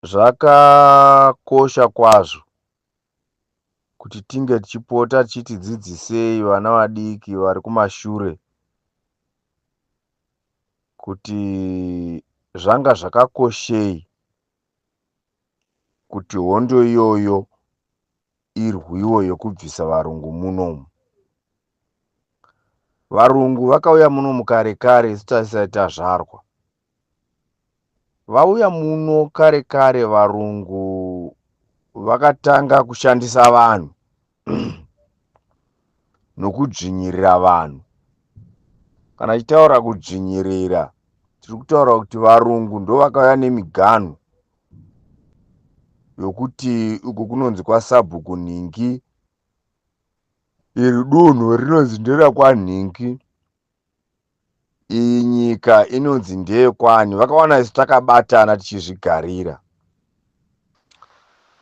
Zvakakosha kwazvo kuti tinge tichipota tichitidzidzisei vana vadiki vari kumashure kuti zvanga zvakakoshei kuti hondo iyoyo irwiwe yokubvisa varungu munomu. Varungu vakauya munomu kare kare tisati tazvarwa. Vauya muno kare kare varungu vakatanga kushandisa vanhu nokudzvinyirira vanhu. Kana tichitaura kudzvinyirira, tiri kutaura kuti varungu ndovakauya nemiganhu yokuti uku kunonzi kwaSabhuku Nhingi, iri dunhu rinonzi nderakwaNhingi, iyi nyika inonzi ndeyekwani. Vakawana isu takabatana tichizvigarira.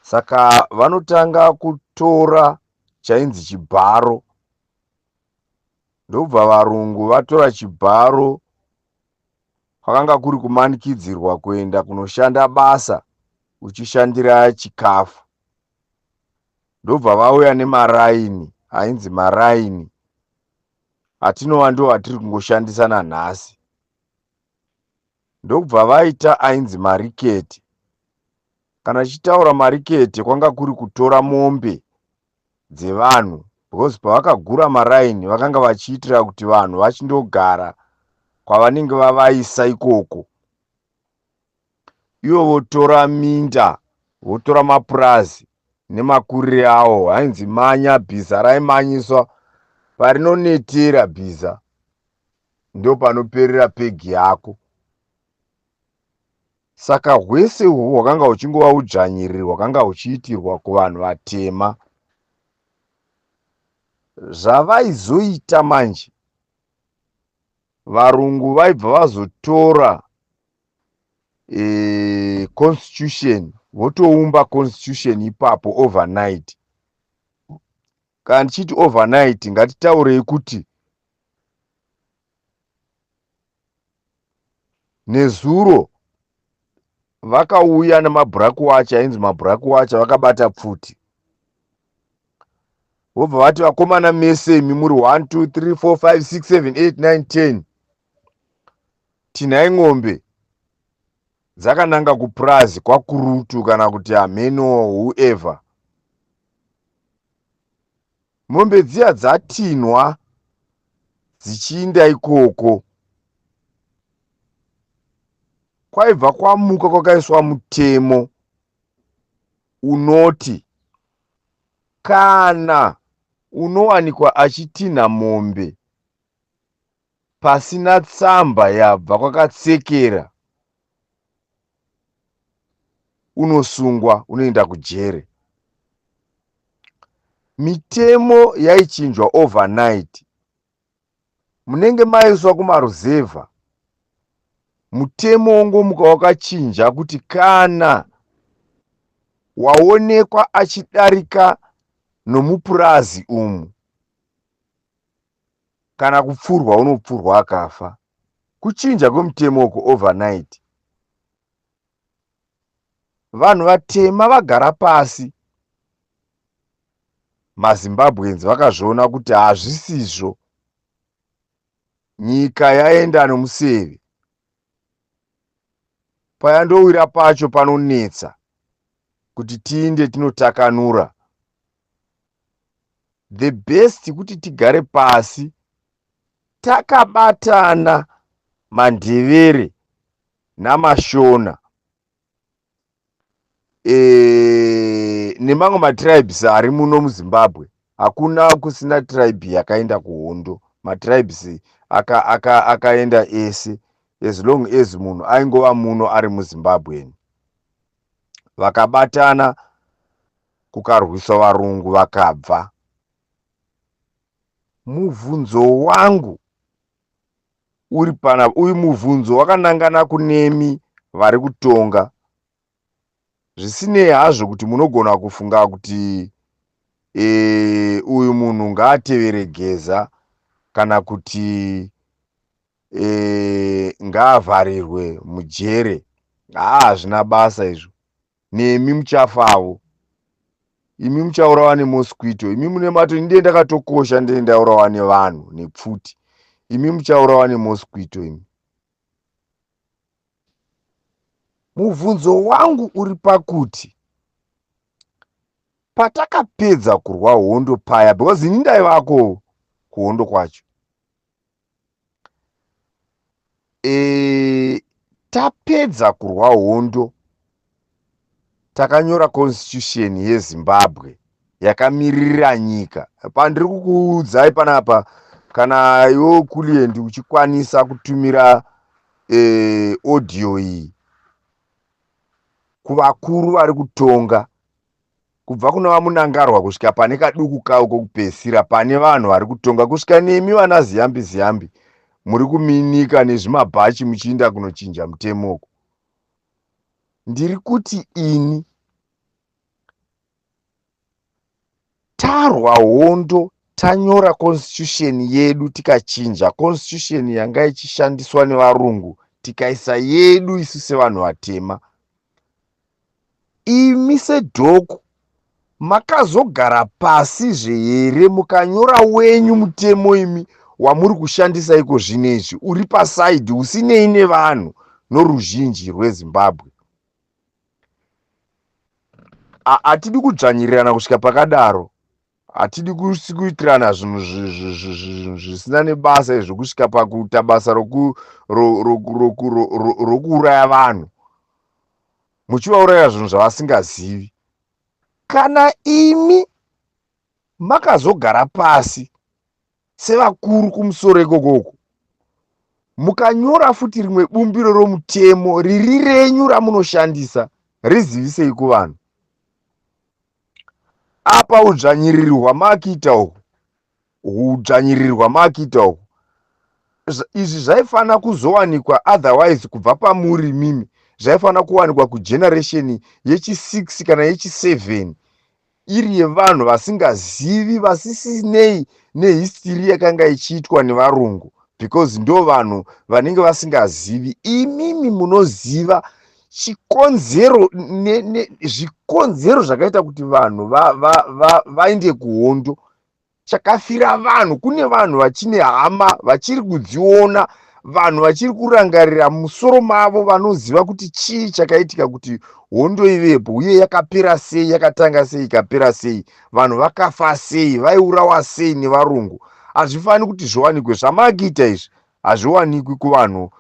Saka vanotanga kutora chainzi chibharo. Ndobva varungu vatora chibharo, kwakanga kuri kumanikidzirwa kuenda kunoshanda basa uchishandira chikafu. Ndobva vauya nemaraini ainzi maraini atinova ndo atiri kungoshandisa nanhasi. Ndobva vaita ainzi mariketi. Kana tichitaura mariketi, kwanga kuri kutora mombe dzevanhu, because pavakagura maraini vakanga vachiitira kuti vanhu vachindogara kwavanenge vavaisa ikoko. Ivo votora minda, votora mapurazi nemakurire awo. Ainzi manya, bhiza raimanyiswa parinonetera bhiza, ndo panoperera pegi yako. Saka hwese uhwo hwakanga huchingova udzvanyiriri hwakanga huchiitirwa kuvanhu vatema. Zvavaizoita manje, varungu vaibva vazotora constitution, votoumba constitution ipapo overnight. Kana tichiti overnight, ngatitaurei kuti nezuro vakauya namabhurakuwacha, ainzi mabhurakuwacha, vakabata pfuti. Vobva vati vakomana mese imi muri 1 2 3 4 5 6 7 8 9 10, tinhai ng'ombe dzakananga kupurazi kwakurutu kana kuti hameno whoever. Mombe dziya dzatinhwa dzichiinda ikoko. Kwaibva kwamuka kwakaiswa mutemo unoti kana unowanikwa achitinha mombe pasina tsamba yabva kwakatsekera, unosungwa, unoenda kujere. Mitemo yaichinjwa overnight. Munenge maiswa kumaruzevha, mutemo wongomuka wakachinja kuti kana waonekwa achidarika nomupurazi umu, kana kupfurwa unopfurwa akafa. Kuchinja kwemutemo uku overnight. Vanhu vatema vagara pasi, maZimbabweans vakazviona kuti hazvisizvo, nyika yaenda nomuseve. Payandowira pacho panonetsa kuti tiinde tinotakanura. The best kuti tigare pasi takabatana, mandevere namashona nemamwe matribes ari muno muZimbabwe. Hakuna kusina tribe yakaenda kuhondo. Matribes akaenda ese, as long as munhu aingova muno ari muZimbabwe. Vakabatana kukarwiswa varungu vakabva. Mubvunzo wangu uri pana, uyu mubvunzo wakanangana kunemi vari kutonga. Zvisinei hazvo kuti munogona kufunga kuti uyu munhu ngaatevere geza kana kuti ngaavharirwe mujere. Hazvina basa izvo. nemi muchafawo. Imi muchaurawa nemosquito. Imi mune mato ndiye ndakatokosha ndiye ndaurawa nevanhu nepfuti. Imi muchaurawa nemosquito imi. Mubvunzo wangu uri pakuti patakapedza kurwa hondo paya, because ini ndaivako kuhondo kwacho, tapedza kurwa hondo takanyora constitution yeZimbabwe yakamiririra nyika. Pandiri kukuudzai panapa, kana iwo Kuliend uchikwanisa kutumira audio iyi kuvakuru vari kutonga, kubva kuna vamunangarwa kusvika pane kaduku kavo kokupedzisira, pane vanhu vari kutonga, kusvika nemi vana ziyambi ziyambi muri kuminika nezvimabhachi muchiinda kunochinja mutemoko. Ndiri kuti ini tarwa hondo, tanyora constitution yedu, tikachinja constitution yanga ichishandiswa nevarungu tikaisa yedu isu sevanhu vatema. Imi sedhoku makazogara pasi here mukanyora wenyu mutemo imi wamuri kushandisa iko zvinezvi, uri pasaidhi usinei nevanhu noruzhinji rweZimbabwe. Hatidi kudzvanyirirana kusvika pakadaro. Hatidi kuitirana zvinhu zvisina nebasa izvo kusvika pakuita basa rokuuraya vanhu, muchivauraya zvinhu zvavasingazivi. Kana imi makazogara pasi sevakuru kumusoro ikokoko, mukanyora futi rimwe bumbiro romutemo riri renyu ramunoshandisa, rizivisei kuvanhu. Apa udzvanyiriri hwamakiita uhu, izvi zvaifanira kuzowanikwa otherwise kubva pamuri mimi, zvaifanira kuwanikwa kugeneration yechi6 kana yechi7, iri yevanhu vasingazivi, vasisinei nehistory yakanga ichiitwa nevarungu, because ndo vanhu vanenge vasingazivi. Imimi munoziva chikonzero zvikonzero zvakaita kuti vanhu vaende kuhondo, chakafira vanhu. Kune vanhu vachine hama vachiri kudziona, vanhu vachiri kurangarira musoro mavo, vanoziva kuti chii chakaitika kuti hondo ivepo, uye yakapera sei, yakatanga sei, ikapera sei, vanhu vakafa sei, vaiurawa sei nevarungu. Hazvifaniri kuti zviwanikwe. Zvamakiita izvi hazviwanikwi kuvanhu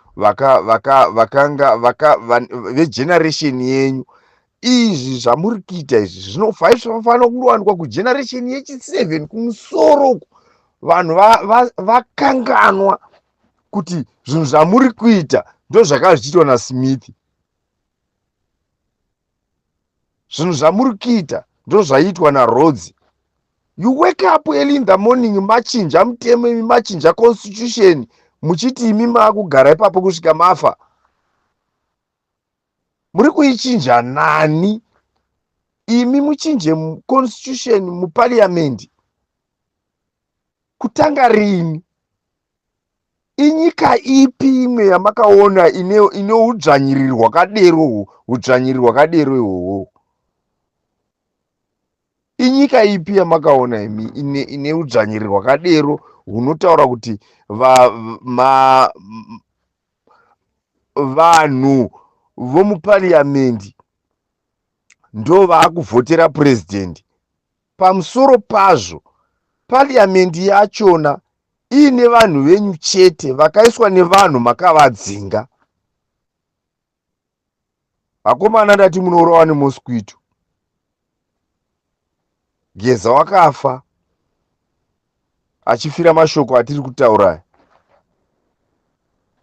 vegeneration yenyu. Izvi zvamuri kuita izvi zvinofanira kundowanikwa kugeneration yechi7 kumusoro. Vanhu vakanganwa kuti zvinhu zvamuri kuita ndo zvakanga zvichiitwa naSmith. Zvinhu zvamuri kuita ndo zvaiitwa naRhodes. You wake up early in the morning, machinja mutemo, machinja constitution, muchiti imi maakugara ipapo kusvika mafa. Muri kuichinja nani? Imi muchinje constitution muparliament kutanga rini? Inyika ipi imwe yamakaona ine udzvanyiriri hwakadero ihwohwo? Inyika ipi yamakaona imi ine udzvanyiriri hwakadero hunotaura kuti vanhu vomuparliament ndo vaakuvhotera president? Pamusoro pazvo, parliament yachona iine vanhu venyu chete, vakaiswa nevanhu makavadzinga. Vakomana, ndati munourawa nemosquito. Geza wakafa achifira mashoko atiri kutaura.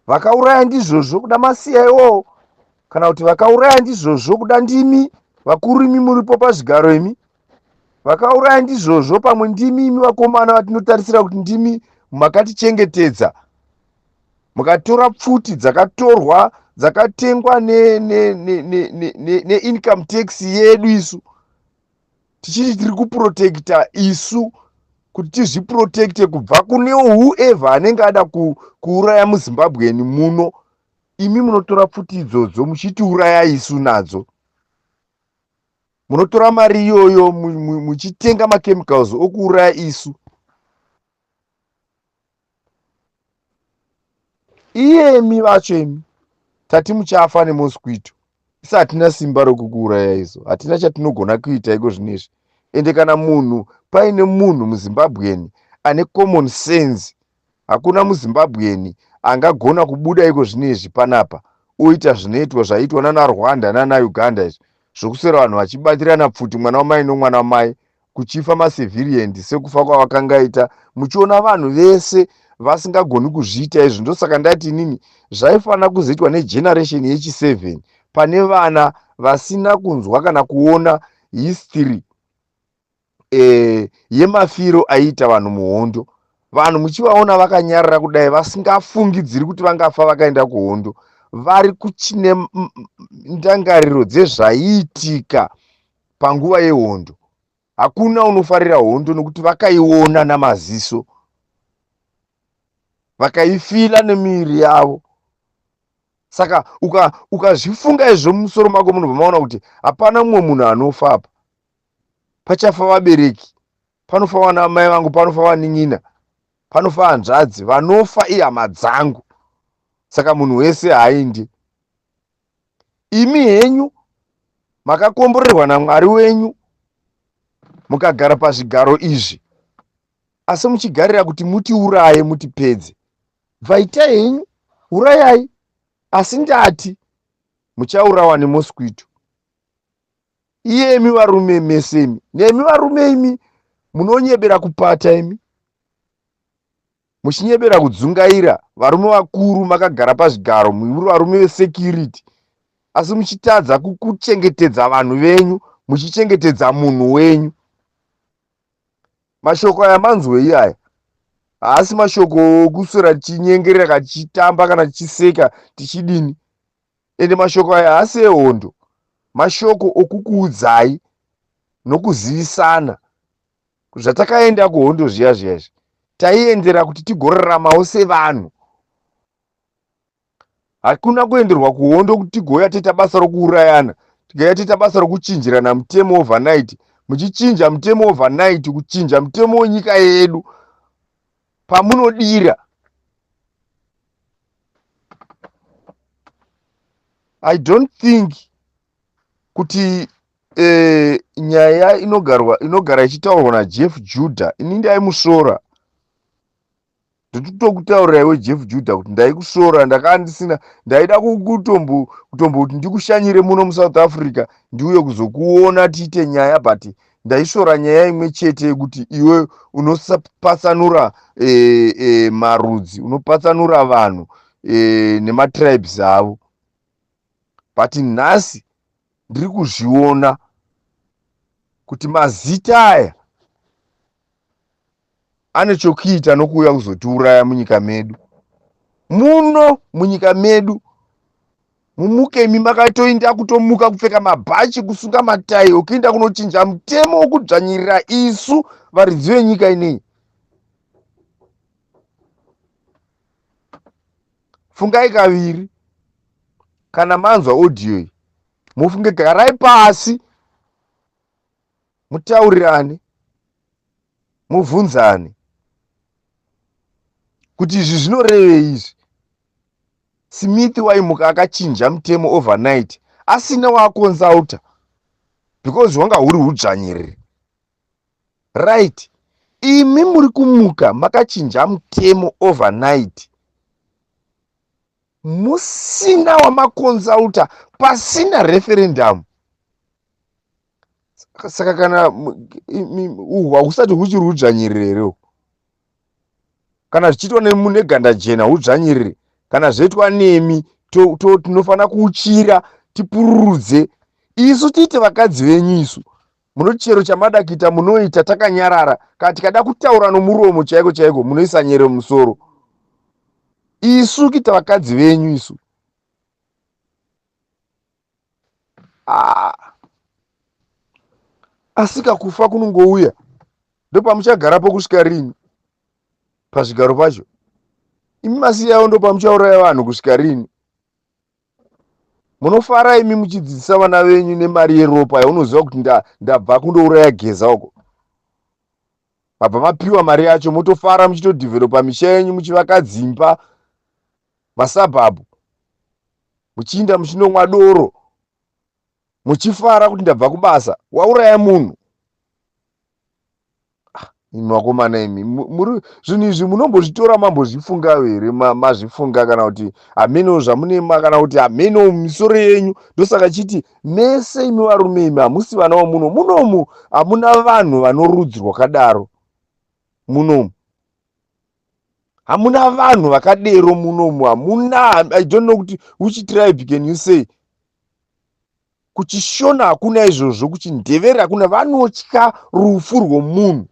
Vakauraya ndizvozvo kuda masiya iwowo, kana kuti vakauraya ndizvozvo kuda ndimi vakuru imi muripo pazvigaro imi? Vakauraya ndizvozvo pamwe ndimi imi vakomana vatinotarisira kuti ndimi makatichengetedza, mukatora pfuti dzakatorwa dzakatengwa neincome tax yedu isu, tichiti tiri kuprotecta isu, kuti tizviprotecte kubva kune whoever anenge ada kuuraya muZimbabweni muno. Imi munotora pfuti idzodzo muchitiuraya isu nadzo. munotora mari iyoyo muchitenga machemicals okuuraya isu. Iyemi vacho imi tati muchafa nemosquito. Isa hatina simba rokukuuraya isu, hatina chatinogona kuita iko zvinezvi. Ende kana munhu paine munhu muzimbabweni ane common sense, hakuna muzimbabweni angagona kubuda iko zvinezvi panapa oita zvinoitwa zvaitwa nana Rwanda nana Uganda izvi zvokusera vanhu vachibatirana pfuti, mwana wamai nomwana wamai, kuchifa macivilian sekufa kwavakangaita, muchiona vanhu vese vasingagoni kuzviita izvi. Ndosaka ndati inini zvaifanira kuzoitwa negeneration yechi7 pane vana vasina kunzwa kana kuona history yemafiro aiita vanhu muhondo. Vanhu muchivaona vakanyarara kudai vasingafungidziri kuti vangafa vakaenda kuhondo, vari kuchine ndangariro dzezvaiitika panguva yehondo. Hakuna unofarira hondo nokuti vakaiona namaziso, vakaifila nemiviri yavo. Saka ukazvifunga izvo mumusoro mako munobva maona kuti hapana mumwe munhu anofa apa. Pachafa vabereki, panofa vana mai vangu, panofa vanin'ina, panofa hanzvadzi, vanofa ihama dzangu. Saka munhu wese haaindi. Imi henyu makakomborerwa naMwari wenyu mukagara pazvigaro izvi, asi muchigarira kuti mutiuraye mutipedze. Bvaitai henyu, urayai, asi ndati muchaurawa nemosquito. Iyemi varume mesemi, nemi varume imi munonyebera kupata imi, muchinyebera kudzungaira varume vakuru makagara pazvigaro, muri varume vesecurity, asi muchitadza kuchengetedza vanhu venyu, muchichengetedza munhu wenyu. Mashoko aya manzwei aya? Haasi mashoko okuswera tichinyengerera kachitamba kana tichiseka tichidini. Ende mashoko aya haasi ehondo, mashoko okukuudzai nokuzivisana zvatakaenda kuhondo zviya zviya izvi taiendera kuti tigoraramawo sevanhu. Hakuna kuenderwa kuhondo kuti tigoya toita basa rokuurayana, tigaya toita basa rokuchinjirana mutemo overnight, muchichinja mutemo overnight, kuchinja mutemo wenyika yedu pamunodira. I don't think kuti nyaya inogara ichitaurwa naJeff Judah ini ndaimusora. Ndotokutauraiwo Jeff Judah kuti ndaikusora, ndaida kutomboti ndikushanyire muno muSouth Africa ndiuye kuzokuona tiite nyaya, but ndaishora nyaya imwe chete yekuti iwe unopatsanura marudzi, unopatsanura vanhu nematribes avo. But nhasi ndiri kuzviona kuti mazita aya ane chokuita nokuuya kuzotiuraya munyika medu. Muno munyika medu mumukemi makatoinda kutomuka kupfeka mabhachi, kusunga matai, ukienda kunochinja mutemo wokudzvanyirira isu varidzi venyika ineyi. Fungai kaviri kana manzwa audio iyi, mufunge, garai pasi mutaurirane, mubvunzane kuti izvi zvinorevei izvi. Smith waimuka akachinja mutemo overnight asina waakonzauta because hwanga huri hudzvanyiriri, right? Imi muri kumuka makachinja mutemo overnight musina wamakonzauta, pasina referendum. Saka kana husati huchiri hudzvanyiriri, kana zvichiitwa neganda jena hudzvanyiriri, kana zvoitwa nemi tinofanira kuuchira tipururudze. Isu tiite vakadzi venyu isu, munoti chero chamada kuita munoita takanyarara, kana tikada kutaura nomuromo chaiko chaiko munoisa nyere mumusoro. Isu kuita vakadzi venyu isu. Asika kufa kunongouya, ndopamuchagarapo kusvika rini pazvigaro pacho? Imi masiyawo ndopamuchauraya vanhu kusvika rini? Munofara imi muchidzidzisa vana venyu nemari yeropa yaunoziva kuti ndabva kundouraya geza uko. Mabva mapiwa mari yacho motofara muchitodhivhelopa misha yenyu muchivaka dzimba masabhabhu. Muchiinda muchinomwa doro. Muchifara kuti ndabva kubasa. Wauraya munhu. Imi vakomana imi zvinhu izvi munombozvitora mambozvifunga here? Mazvifunga kana kuti hameno zvamunema kana kuti hameno misoro yenyu? Ndosaka chiti mese imi varume imi hamusi vana vomuno. Munomu hamuna vanhu vanorudzi rwakadaro. Munomu hamuna vanhu vakadero. Munomu hamuna. I don't know kuti which tribe can you say? Kuchishona hakuna izvozvo, kuchindevere hakuna. Vanotya rufu rwomunhu.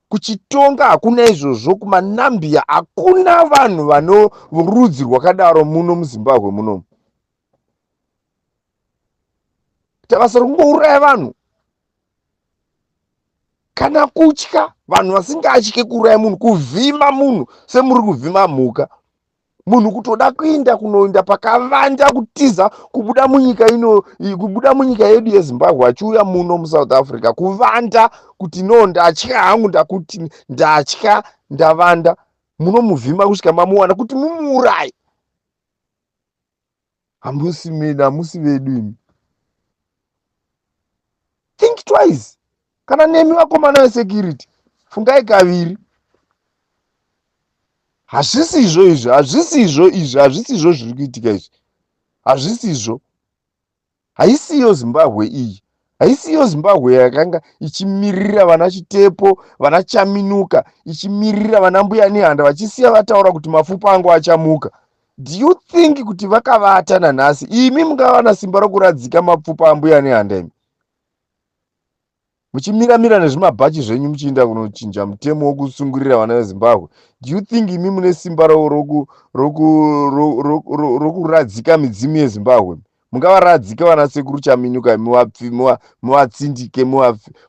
Kuchitonga hakuna izvozvo, kumanambia hakuna vanhu vano rudzi rwakadaro muno muZimbabwe munomu. Basa rokungouraya vanhu kana kutya vanhu vasingatye kuuraya munhu, kuvhima munhu semuri kuvhima mhuka. Munhu kutoda kuenda kunoenda pakavanda kutiza kubuda munyika ino, kubuda munyika yedu yeZimbabwe achiuya muno muSouth Africa kuvanda kuti no ndatya hangu ndakuti ndatya ndavanda. Munomuvhima kusvika mamuwana kuti mumuuraye. Hamusi meda, hamusi vedu imi. Think twice. Kana nemi vakomana vesecurity, fungai kaviri. Hazvisizvo izvi, hazvisizvo izvi, hazvisizvo zviri kuitika izvi. Hazvisizvo. Haisiyo Zimbabwe iyi. Haisiyo Zimbabwe yakanga ichimirira vana Chitepo, vana Chaminuka, ichimirira vana Mbuya Nehanda vachisiya vataura kuti mapfupa angu achamuka. Do you think kuti vakavata nanhasi imi mungava nasimba rokuradzika mapfupa aMbuya Nehanda imi? Muchimira-mira nezvimabhachi zvenyu muchiinda kunochinja mutemo wokusungurira vana veZimbabwe. Do you think imi mune simba rokuradzika midzimu yeZimbabwe? Mungavaradzika vana sekuru Chaminuka, muvatsindike,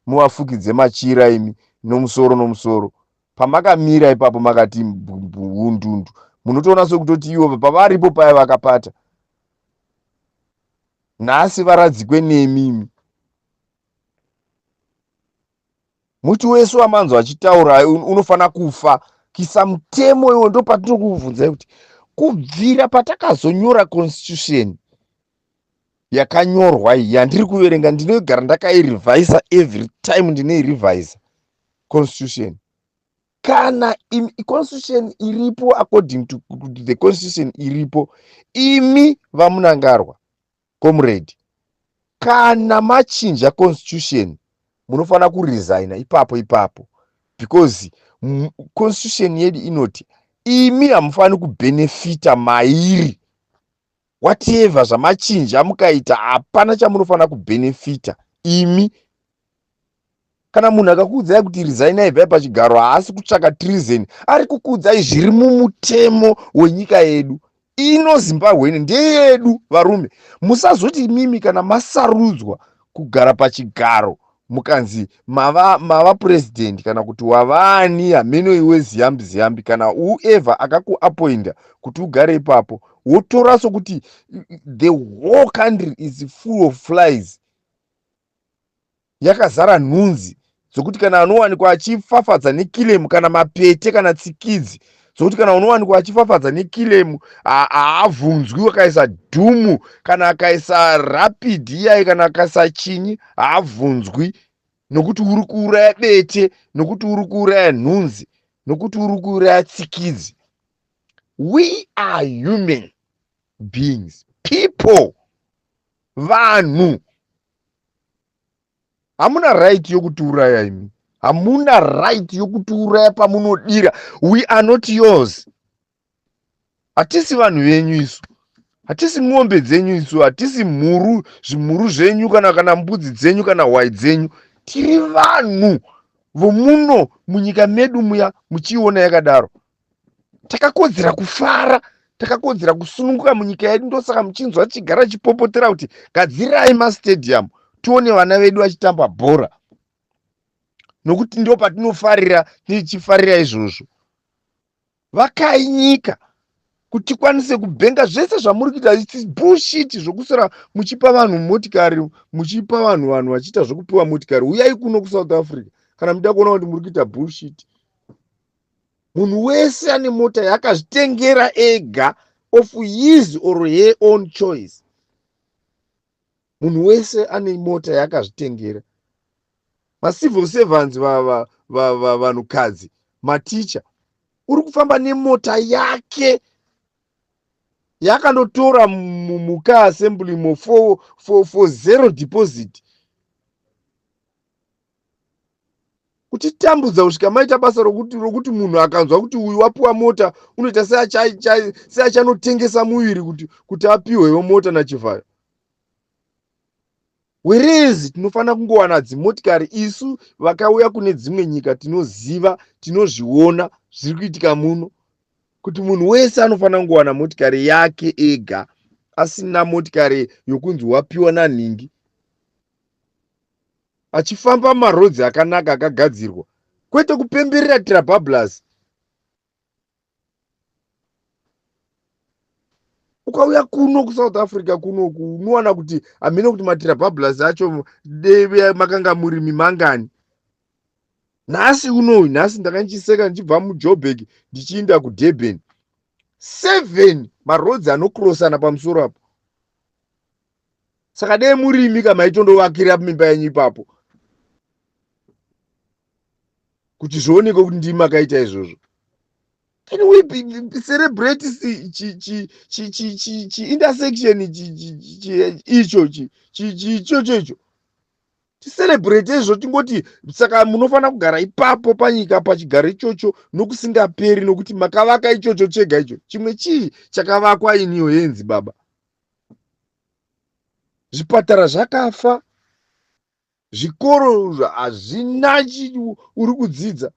muvafukidze machira imi nomusoro. Pamakamira ipapo makati hundundu, munotoona sokutoti ivo pavaripo paya vakapata. Nhasi varadzikwe nemi. Muti wese wamanzwa achitaura unofana kufa. Kisa mutemo iwo ndo patinokubvunzai kuti kubvira patakazonyora constitution yakanyorwa iyi yandiri kuverenga, ndinogara ndakairevisa every time ndinoirevisa constitution. Kana constitution iripo according to the constitution iripo, imi vamunangarwa comrade, kana machinja constitution munofana kuresigna ipapo, because constitution yedu inoti imi hamufani kubenefita mairi. Whatever zvamachinja mukaita hapana chamunofana kubenefita imi. Kana munhu akakuudzai kuti resign ibva pachigaro haasi kutsvaka treason, ari kukuudzai zviri mumutemo wenyika yedu. Ino Zimbabwe ndeyedu varume. Musazoti mimi kana masarudzwa kugara pachigaro mukanzi mava president kana kuti wavani hameno iwe ziyambi kana whoever akakuappointa kuti ugare ipapo, wotora sokuti the whole country is full of flies, yakazara nhunzi zokuti kana anowanikwa achifafadza nekilemu kana mapete kana tsikidzi, zokuti kana unowanikwa achifafadza nekilemu haabvunzwi. Wakaisa dhumu kana akaisa rapid iyai kana akaisa chinyi haabvunzwi, nokuti uri kuuraya bete, nokuti uri kuuraya nhunzi, nokuti uri kuuraya tsikidzi. We are human beings, people, vanhu. Hamuna right yokutiuraya imi. Hamuna right yokutiuraya pamunodira. We are not yours. Hatisi vanhu venyu isu. Hatisi mombe dzenyu isu. Hatisi zvimhuru zvenyu kana mbudzi dzenyu kana hwai dzenyu. Tiri vanhu vomuno munyika medu muya muchiona yakadaro. Takakodzera kufara, takakodzera kusununguka munyika yedu. Ndosaka muchinzwa chigara chipopotera kuti gadzirai mastadium tione vana vedu vachitamba bhora, nokuti ndo patinofarira tichifarira izvozvo. Vakai nyika, kuti tikwanise kubhenga zvese zvamuri kuita. It's bullshit zvokusara muchipa vanhu motikari, muchipa vanhu vachiita zvokupiwa motikari. Uyai kuno kuSouth Africa kana muda kuona kuti muri kuita bullshit. Munhu wese ane mota yakazvitengera ega of his or her own choice. Munhu wese ane mota yakazvitengera. Civil servants, vanhukadzi, maticha, uri kufamba nemota yake yakandotora muka assembly mo for zero deposit. Kutitambudza kusvika maita basa rokuti munhu akanzwa kuti uyu wapiwa mota unoita seachanotengesa muviri kuti apiwewo mota nachivhayo. Whereas tinofanira kungowana dzimotikari isu vakauya kune dzimwe nyika tinoziva, tinozviona zviri kuitika muno, kuti munhu wese anofanira kungowana motikari yake ega, asina motikari yokunzi wapiwa nanhingi, achifamba marodzi akanaka akagadzirwa, kwete kupemberera tirabhabhlas. Ukauya kuno kuSouth Africa kunoku unowana kuti hamene kuti matirabhabhlas acho makanga muri mimangani. Nhasi ndakanga ndichiseka ndichibva muJoburg ndichienda kuDurban, 7 marodzi anokurosana pamusoro apo. Saka dei murimi kama maitondovakira mimba yenyu ipapo kuti zvioneke kuti ndimi makaita izvozvo. Can we celebrate intersection icho ticelebrate izvo, tingoti saka munofanira kugara ipapo panyika pachigaro ichocho nokusingaperi, nokuti makavaka ichocho chega icho. Chimwe chii chakavakwa iniyo henzi baba? Zvipatara zvakafa, zvikoro hazvina uri kudzidza,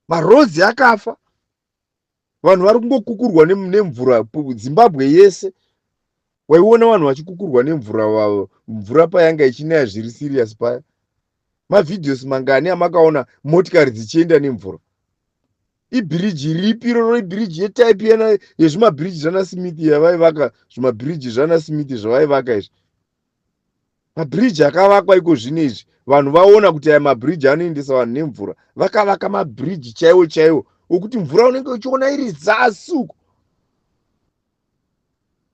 marodzi akafa, vanhu vari kungokukurwa nemvura. Zimbabwe yese waiona vanhu vachikukurwa nemvura, mvura payanga ichinaya zviri serious paya. Mavhidhiyosi mangani amakaona motikari dzichienda nemvura. Ibhiriji ripi roro? Ibhiriji yetaipi yezvimabhiriji zvana Smith yavaivaka, zvimabhiriji zvana Smith zvavaivaka izvi. Mabhiriji akavakwa iko zvino izvi, vanhu vaona kuti aya mabhiriji anoendesa vanhu nemvura, vakavaka mabhiriji chaiwo okuti mvura unenge uchiona iri zasi uko.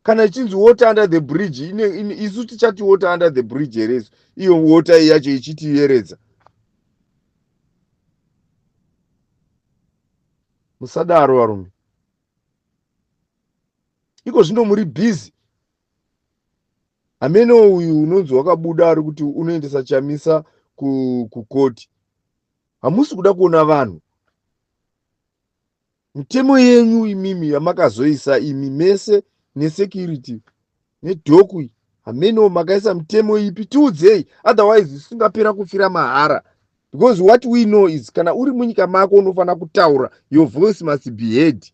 Kana ichinzi water under the bridge, isu tichati water under the bridge here isu, iyo water yacho ichitiyeredza. Musadaro varume. Iko zvino muri busy. Hamene uyu unonzi wakabuda ari kuti unoendesa Chamisa kukoti. Hamusi kuda kuona vanhu. Mitemo yenyu imimi yamakazoisa imi mese nesecurity nedhokwi, hamene makaisa mitemo ipi? Tiudzei, otherwise singapera kufira mahara. Because what we know is kana uri munyika mako unofanira kutaura, your voice must be heard.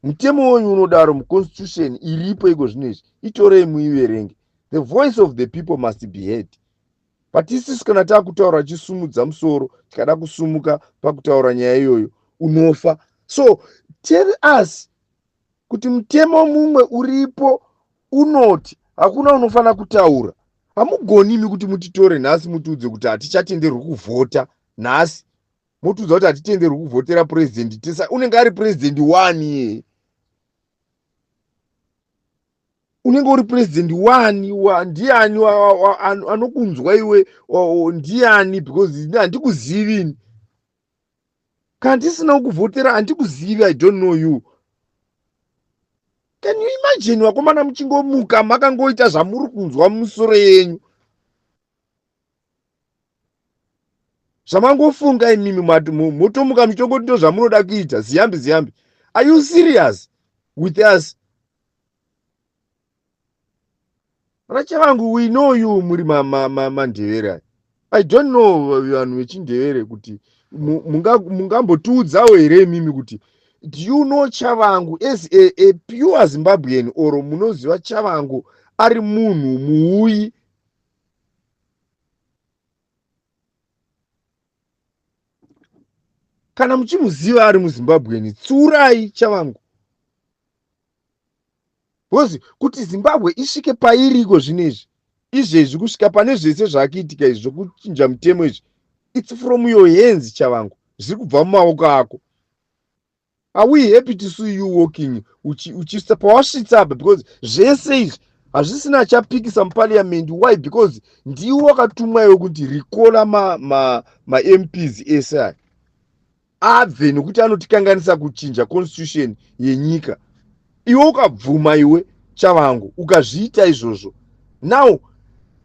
Mutemo wenyu unodaro muconstitution iripo iko zvinezvi, itorei muiverenge. The voice of the people must be heard. But isisi kana taakutaura chisumudza musoro, tikada kusumuka pakutaura nyaya iyoyo, unofa. So tell us kuti mutemo mumwe uripo unoti hakuna unofanira kutaura. Hamugoni imi kuti mutitore nhasi mutiudze kuti hatichatenderwi kuvhota nhasi. Motiudza kuti hatitenderwi kuvhotera president. Tesa unenge ari president 1 ye. Unenge uri president 1, ndiani anokunzwa iwe, ndiani? Because handikuzivi. Kana ndisina kuvhotera handikuzivi, I don't know you. Can you imagine wakomana muchingomuka makangoita zvamuri kunzwa musoro yenyu, zvamangofunga imimi motomuka muchongoti ndo zvamunoda kuita? Ziyambi. Are you serious with us? Rachavangu, we know you muri mandevere. I don't know vanhu vechindevere kuti mungambotiudzawo here mimi kuti do you know Chavangu as a pure Zimbabwean, or munoziva Chavangu ari munhu muui? Kana muchimuziva ari muZimbabwe, tsiurai chavangu. Because kuti Zimbabwe isvike pairiko zvinezvi, izvezvi kusvika pane zvese zvaakuitika izvi zvokuchinja mutemo izvi, it's from your hands chavangu, zviri kubva mumaoko ako. Are we happy to see you walking pawasvitsa apa? Because zvese izvi hazvisina chapikisa muparliament. Why? Because ndiwo wakatumwa iwo kuti rikola MPs ese aya abve nokuti anotikanganisa kuchinja constitution yenyika. Iwe ukabvuma iwe chavangu ukazviita izvozvo. Now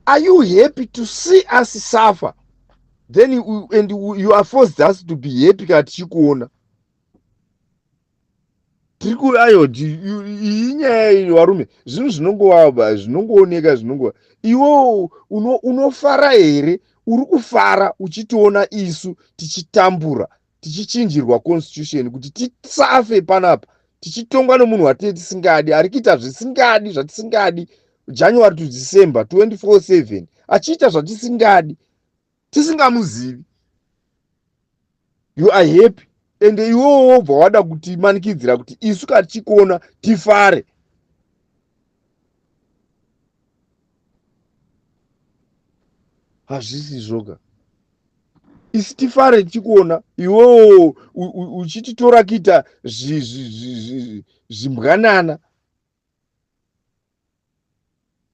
are you happy to see us suffer? Then you are forced us to be happy kana tichikuona. Ayo iyi nyaya iyi varume, zvinhu zvinongova zvinongooneka zvinongova. Iwo unofara here? Uri kufara uchitiona isu tichitambura, tichichinjirwa constitution kuti tisafe panapa, tichitongwa nomunhu watete tisingadi, ari kuita zvatisingadi January to December 24/7, achiita zvatisingadi tisingamuzivi. You are happy. Ende iwowo wobva wada kutimanikidzira kuti isu katichikuona tifare. Hazvisi zvoga. Isi tifare tichikuona iwowo uchititora kuita zvimbwanana.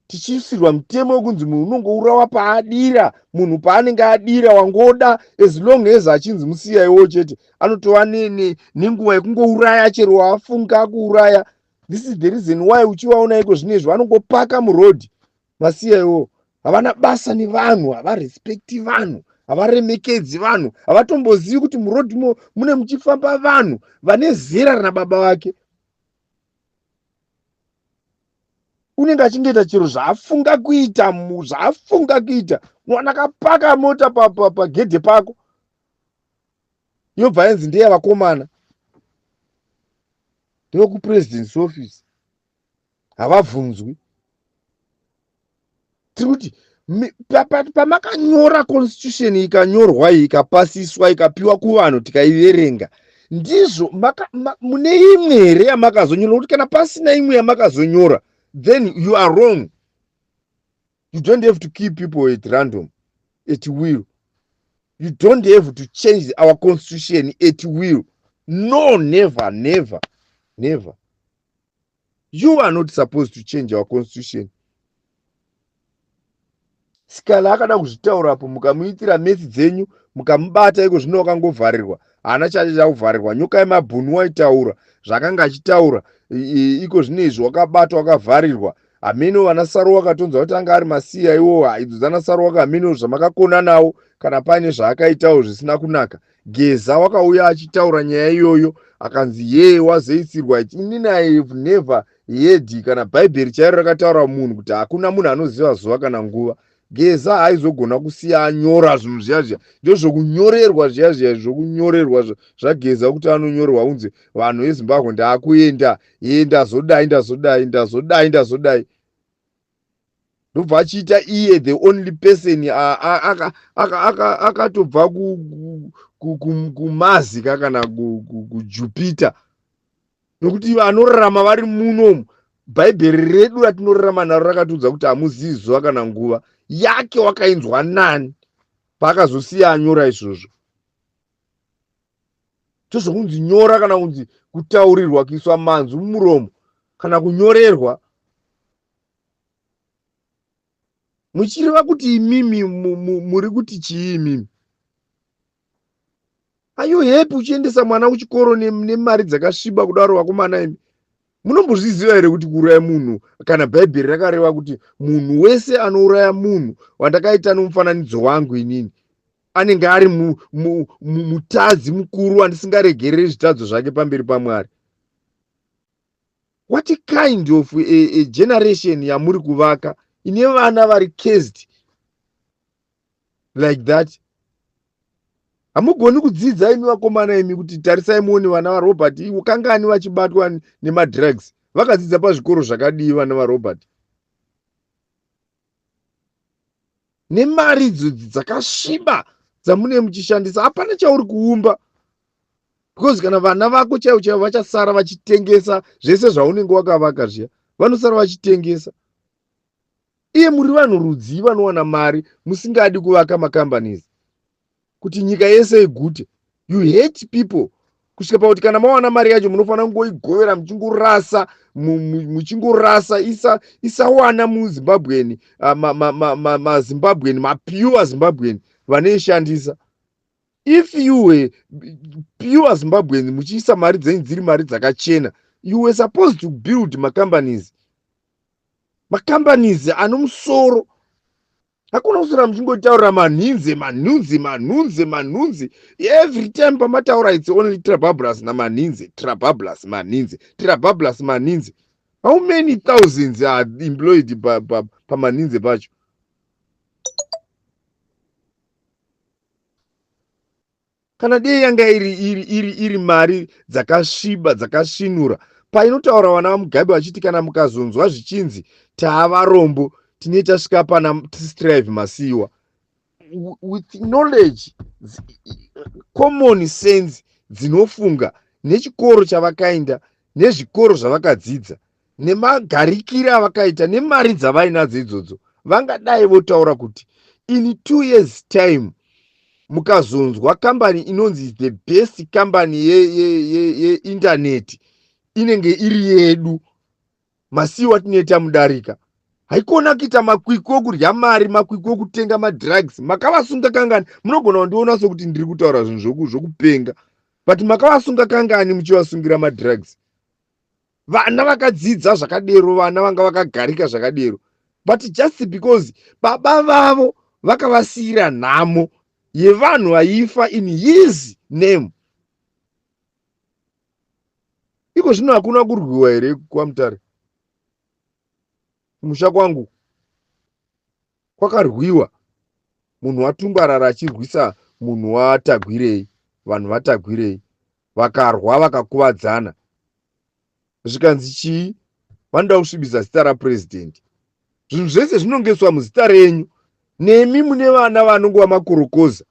Tichisirwa mutemo wekunzi munhu unongourawa paadira, munhu paanenge adira wangoda, as long as achinzi musiyaiwo chete, anotova nenguva yekungouraya chero waafunga kuuraya. This is the reason why uchivaona iko zvinezvi vanongopaka murodhi masiyaiwo. Havana basa nevanhu, havarespekti vanhu, havaremekedzi vanhu, havatombozivi kuti murodhi mune muchifamba vanhu vane zera rababa vake. Unenge achingoita chiro zvaafunga kuita, mwana akapaka mota pagedhe pako, yobva yanzi ndeyavakomana, ndeyokupresidency office, havabvunzwi. Tiri kuti pamakanyora constitution ikanyorwa ikapasiswa ikapiwa kuvanhu tikaiverenga, ndizvo mune imwe here yamakazonyora, kuti kana pasina imwe yamakazonyora, then you are wrong. You don't have to keep people at random, at will. You don't have to change our constitution at will. No, never, never, never. You are not supposed to change our constitution. Sikala akada kuzvitaura apo, mukamuitira mesi dzenyu, mukamubata iko zvino wakangovharirwa, haana chakuvharirwa. Nyoka yemabhunu waitaura zvakanga achitaura iko zvinezvi, wakabatwa wakavharirwa. Hameno vanasaro wakatonza kuti anga ari masiya iwowo, idzo dzanasaro wakameno zvamakakona nawo kana paine zvaakaitawo zvisina kunaka. Geza wakauya achitaura nyaya iyoyo, akanzi yeye wazoisirwa. Inini I have never heard kana bhaibheri chairo rakataura munhu kuti hakuna munhu anoziva zuva kana nguva. Geza haizogona kusiya anyora zvinhu zviya ndozvokunyorerwa zviya zvokunyorerwa zvageza kuti anonyorerwa unzi vanhu veZimbabwe ndaakuenda ndazodai. Ndobva achiita iye the only person akatobva kumazika kana kuJupiter, nokuti vanorarama vari munomu. Bhaibheri redu ratinorarama naro rakatiudza kuti hamuzivi zuva kana nguva yake wakainzwa nani paakazosiya anyora izvozvo. Tozvokunzi nyora kana kunzi kutaurirwa, kuiswa manzwi mumuromo kana kunyorerwa. Muchireva kuti imimi muri kuti chii imimi? Ayo hepi uchiendesa mwana kuchikoro nemari dzakasviba kudaro vakomana imi? Munombozviziva here kuti kuuraya munhu, kana bhaibheri rakareva kuti munhu wese anouraya munhu wandakaita nomufananidzo wangu inini anenge ari mutadzi mukuru wandisingaregereri zvitadzo zvake pamberi paMwari. What kind of a generation yamuri kuvaka ine vana vari caged like that? Hamugoni kudzidza imi vakomana imi kuti tarisai muone vana vaRobert kangani vachibatwa nemadrugs, vakadzidza pazvikoro zvakadii vana vaRobert? Nemari idzodzi dzakasviba dzamune muchishandisa, hapana chauri kuumba. because kana vana vako chaivo chaivo vachasara vachitengesa zvese zvaunenge wakavaka zviya, vanosara vachitengesa. Iye muri vanhu rudzi vanowana mari musingadi kuvaka macompanies kuti nyika yese igute. You hate people kusvika pakuti kana mawana mari yacho munofanira kungoigovera muchingorasa muchingorasa. Isawana muzimbabweni mazimbabweni mapure zimbabweni vanoishandisa. If you were pure Zimbabweans muchiisa mari dzenyu dziri mari dzakachena, you were supposed to build macompanies anomusoro. Hakuna kusura muchingotaura manhunzi. Every time pamataura it's only Trabablas namanhunzi, Trabablas manhunzi. How many thousands are employed pamanhunzi pacho? Kana dei yanga iri mari dzakasviba dzakasvinura, painotaura vana vaMugabe vachiti kana mukazonzwa zvichinzi taavarombo tinee tasvika pana strive masiwa, with knowledge, common sense dzinofunga, nechikoro chavakaenda, nezvikoro zvavakadzidza, nemagarikiro avakaita, nemari dzavainadzo idzodzo, vangadai votaura kuti in 2 years time mukazonzwa kambani inonzi the best company yeindaneti inenge iri yedu, masiwa tineta mudarika. Haikona kuita makwikwi okurya mari, makwikwi okutenga madrugs. Makavasunga kangani? Munogona kundiona sokuti ndiri kutaura zvinhu zvokupenga, but makavasunga kangani muchivasungira madrugs? Vana vakadzidza zvakadero, vana vanga vakagarika zvakadero, but just because baba vavo vakavasiyira nhamo yevanhu vaifa in his name. Iko zvino hakuna kurwiwa here kwaMutare? Kumusha kwangu kwakarwiwa. Munhu watumbarara achirwisa munhu watagwirei, vanhu vatagwirei, vakarwa vakakuvadzana. Zvikanzi chii? Vanoda kusvibisa zita rapurezidendi. Zvinhu zvese zvinongeswa muzita renyu. Nemi mune vana vanongova makorokoza.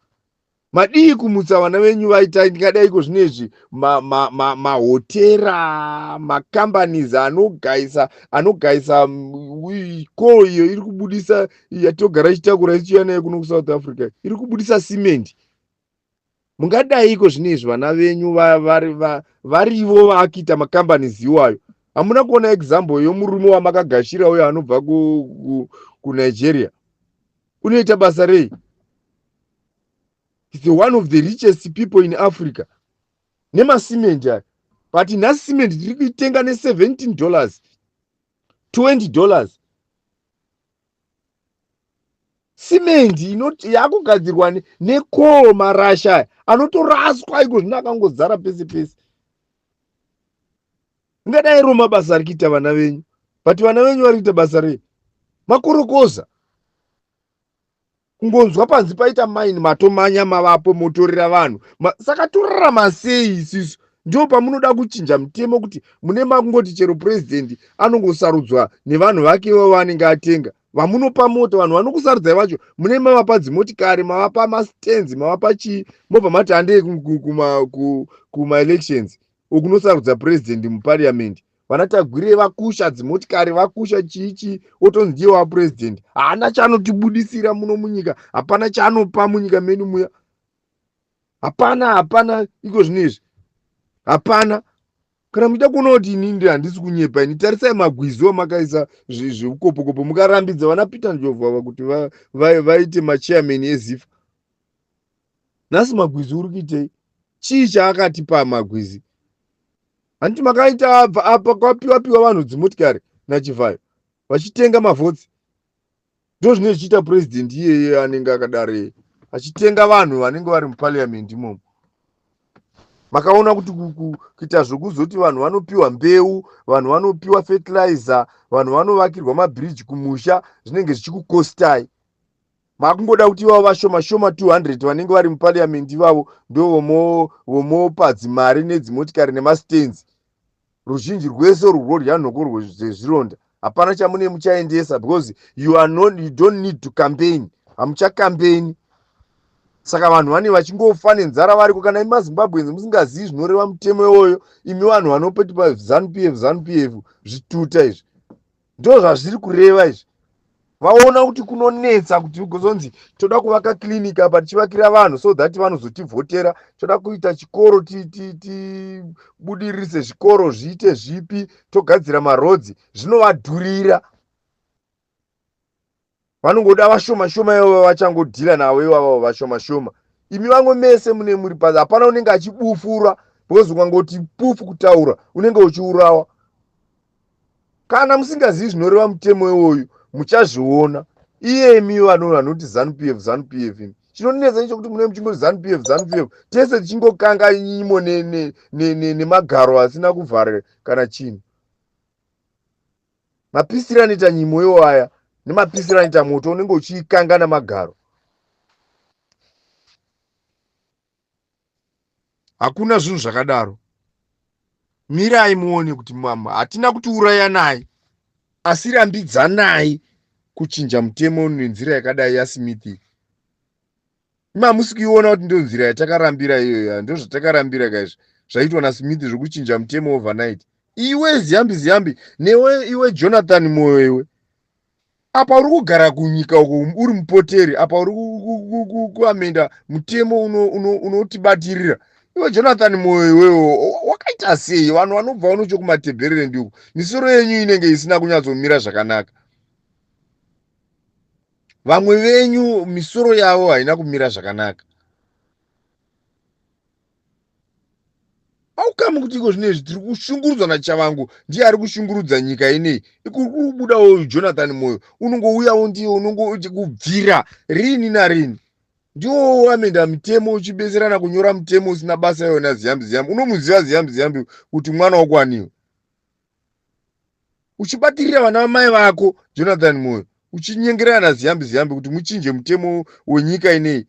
Madii kumutsa vana venyu vaita ndingadaiko zvinezvi mahotera, macompanies anogaisa ko iyo iri kubudisa yatogara ichitakura ichiuya nayo kuno kuSouth Africa, iri kubudisa simenti. Mungadaiko zvinezvi vana venyu varivo vaakita macompanies iwayo? Hamuna kuona example yomurume wamakagashira uyo anobva kuNigeria? Unoita basa rei? He's one of the richest people in Africa. Nema cement aya. But nhasi cement tiri kuitenga $17, $20. Cement yakugadzirwa necoal marasha anotoraswa iko zvino akangozara pese pese. Ngadai ro mabasa ari kuita vana venyu. But vana venyu vari kuita basa rei? Makorokoza. Kungonzwa panzi paita maini matomanya mavapo motorera vanhu. Saka torarama sei isisu? Ndio pamunoda kuchinja mutemo kuti mune makungoti chero president anongosarudzwa nevanhu vake vanenge atenga. Vamunopa moto vanhu vanokusarudzai vacho mune mavapa dzimotikari, mavapa mastenzi, mavapa chii, mobva mati handei kuma elections okunosarudza president muparliament. Vanatagwire vakusha dzimotikari, vakusha chichi, otonzi ndiye wapresident. Haana chaanotibudisira muno munyika, hapana chaanopa munyika medu muya. Hapana iko zvinezvi. Hapana. Kana muchida kuona kuti inini handisi kunyepa, ini tarisai magwizi wamakaisa zveukopo-kopo. Mukarambidza vana Peter Ndlovu ava kuti vaite machairman eZIFA. Nhasi magwizi uri kuitei? Chii chaakatipa magwizi? Handiti makaita apa kwapiwa vanhu dzimotikari naChivayo vachitenga mavhotsi. Ndo zvine zvichiita president iyeye anenge akadare achitenga vanhu vanenge vari muparliament imomo. Makaona kuti kuita zvokuzoti vanhu vanopiwa mbeu, vanhu vanopiwa fertilizer, vanhu vanovakirwa mabridge kumusha, zvinenge zvichikukostai. Makungoda kuti ivavo vashoma 200 vanenge vari muparliament ivavo ndo vomopa dzimari nedzimotikari nemastenzi. Ruzhinji rwese rwodya nhoko rwezvironda. Hapana chamune muchaendesa because you don't need to campaign. Hamucha campaign. Saka vanhu vane vachingofa nenzara variko. Kana imazimbabwenzi musingazivi zvinoreva mutemo iwoyo, imi vanhu vanopeti paZANU-PF zvituta izvi, ndo zvazviri kureva izvi. Vaona kuti kunonetsa kuti kuzonzi toda kuvaka klinika apa tichivakira vanhu so that vanozotivhotera, toda kuita chikoro tibudiririse zvikoro zviite zvipi, togadzira marodzi, zvinovadhurira. Vanongoda vashoma shoma ivo vachangodhila navo ivavo vashoma shoma. Imi vamwe mese mune muri pasi, hapana unenge achibufura because ukangoti pufu kutaura unenge uchiurawa. Kana musingazivi zvinoreva mutemo iwoyu muchazviona. Iyemi vanhu vanoti ZANU-PF chinonetsa nechekuti mune muchingoti ZANU-PF tese tichingokanga nyimo nemagaro asina kuvhara kana chinhu. Mapisiro anoita nyimo iwo aya nemapisiro anoita moto unenge uchikanga namagaro. Hakuna zvinhu zvakadaro. Mirai muone kuti mama hatina kutiurayanai, asi rambidzanai kuchinja mutemo nenzira yakadai yaSmith. Mamusikuiona kuti ndio nzira yatakarambira iyoyo, ndio zvatakarambira kaizvi zvaitwa naSmith zvokuchinja mutemo overnight. Iwe ziyambi newe iwe Jonathan Moyo iwe, apa uri kugara kunyika uko uri mupoteri, apa uri kuamenda mutemo unotibatirira. Iwe Jonathan Moyo iwewo wakaita sei? Vanhu vanobva unochokumatebherere ndiko misoro yenyu inenge isina kunyatsomira zvakanaka. Vamwe venyu misoro yavo haina kumira zvakanaka. Aukamu kuti iko zvinezvi tiri kushungurudzwa naChavangu, ndiye ari kushungurudza nyika inei. Kuri kubudawo Jonathan Moyo unongouyawo ndiye unongokubvira rini narini. Ndiwo wamenda mutemo uchibeserana kunyora mutemo usina basa yona ziyambi. Unomuziva ziyambi kuti mwana wokwaniwe. Uchibatirira vana vamai vako Jonathan Moyo, uchinyengerana ziyambi kuti muchinje mutemo wenyika inei.